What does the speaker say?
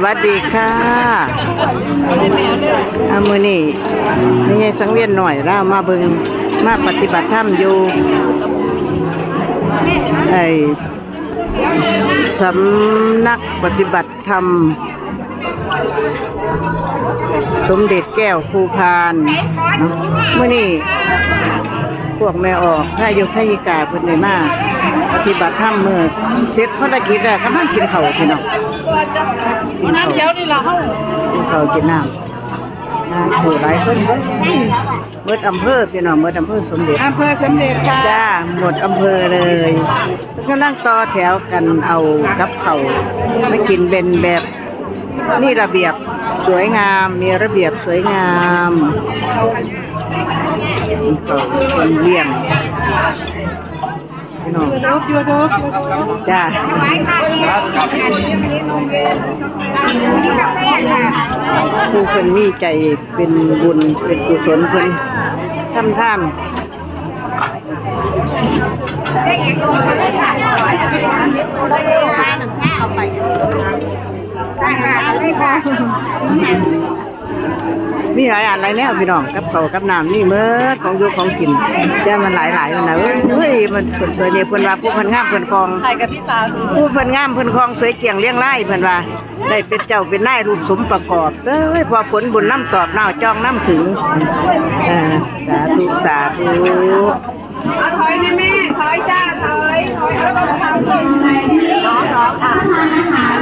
วัสดีค่ะมื้อนี้นี่ไงสังเวียนหน่อยเรามาเบิ่งมาปฏิบัติธรรมอยู่ไอ้สำนักปฏิบัติธรรมสมเด็จแก้วภูพานมื้อนี้พวกแม่ออกถ้ายกทายิกาเพิ่นได้มาปฏิบัติธรรมมื้อเสร็จภารกิจแล้วกำลังกินข้าวพี่น้องน้ำเขียวนี่ล่ะเฮากินข้าวกินน้ำผู้หลายคนเบิดอำเภอพี่น้องเบิดอำเภอสมเด็จค่ะจ้าหมดอำเภอเลยกำลังต่อแถวกันเอากับข้าวมากินเป็นแบบนี่ระเบียบสวยงามมีระเบียบสวยงามคนเลี้ยงพี่น้องจ้าผู้คนมีใจเป็นบุญเป็นกุศลคนทำท่านมีหลายอันหลายแนวพี่น้องกับข้าวกับน้ำนี่เมื่อของอยู่ของกินแต่มันหลายมันนะเฮ้ยมันสวยเนี่ยเพิ่นว่าผู้เพิ่นงามเพิ่นคองถ่ายกับพี่สาวผู้เพิ่นงามเพิ่นคองสวยเกี่ยงเลี้ยงไร่เพิ่นว่าได้เป็นเจ้าเป็นนายรูปสมประกอบพอผลบุญน้ำตอบน้าจ้องน้ำถึงสาธุสาธุถอยนะแม่ถอยจ้าถอยต้องทำจริงน้องค่ะ